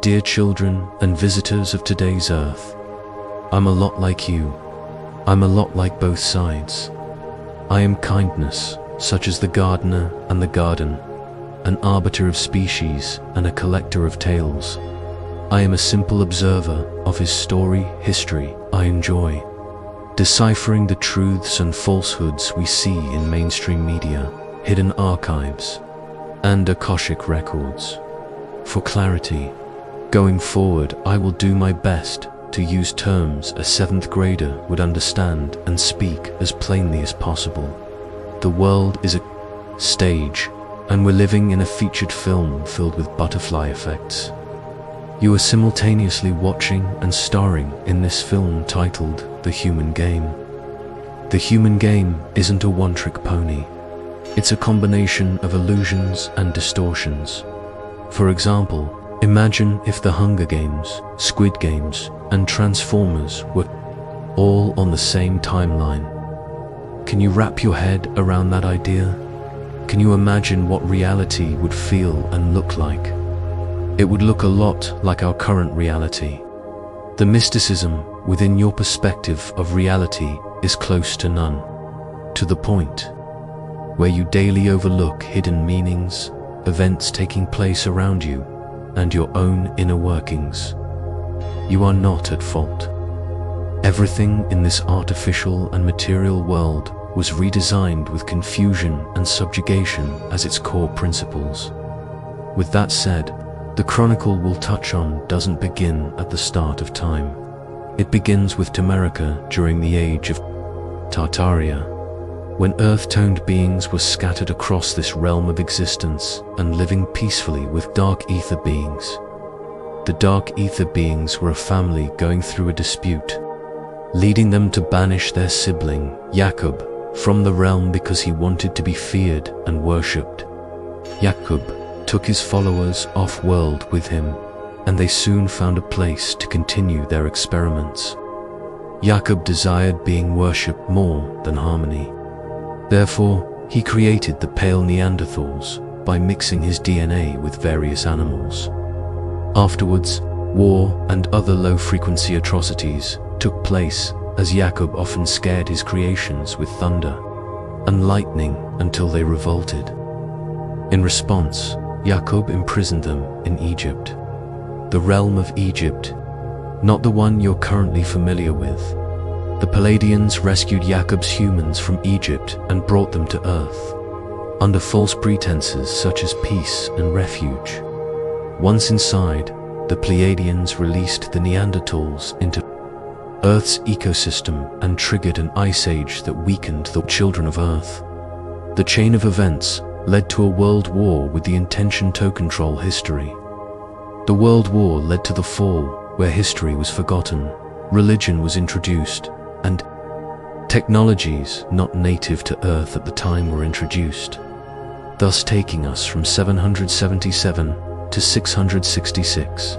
dear children and visitors of today's earth, I'm a lot like you. I'm a lot like both sides. I am kindness, such as the gardener and the garden, an arbiter of species and a collector of tales. I am a simple observer of his story, history I enjoy, deciphering the truths and falsehoods we see in mainstream media, hidden archives, and Akashic records. For clarity, going forward I will do my best to use terms a 7th grader would understand and speak as plainly as possible. The world is a stage, and we're living in a featured film filled with butterfly effects. You are simultaneously watching and starring in this film titled The Human Game. The Human Game isn't a one-trick pony. It's a combination of illusions and distortions. For example, imagine if the Hunger Games, Squid Games, and Transformers were all on the same timeline. Can you wrap your head around that idea? Can you imagine what reality would feel and look like? It would look a lot like our current reality. The mysticism within your perspective of reality is close to none, to the point where you daily overlook hidden meanings, events taking place around you, and your own inner workings. You are not at fault. Everything in this artificial and material world was redesigned with confusion and subjugation as its core principles. With that said, the chronicle we'll touch on doesn't begin at the start of time. It begins with Tamerica during the age of Tartaria, when earth-toned beings were scattered across this realm of existence and living peacefully with dark ether beings. The dark ether beings were a family going through a dispute, leading them to banish their sibling, Jacob, from the realm because he wanted to be feared and worshipped. Jacob took his followers off-world with him, and they soon found a place to continue their experiments. Jacob desired being worshipped more than harmony. Therefore, he created the pale Neanderthals by mixing his DNA with various animals. Afterwards, war and other low-frequency atrocities took place as Jacob often scared his creations with thunder and lightning until they revolted. In response, Jacob imprisoned them in Egypt, the realm of Egypt, not the one you're currently familiar with. The Palladians rescued Jacob's humans from Egypt and brought them to Earth, under false pretenses such as peace and refuge. Once inside, the Pleiadians released the Neanderthals into Earth's ecosystem and triggered an ice age that weakened the children of Earth. The chain of events led to a world war with the intention to control history. The world war led to the fall, where history was forgotten, religion was introduced, and technologies not native to Earth at the time were introduced, thus taking us from 777 to 666.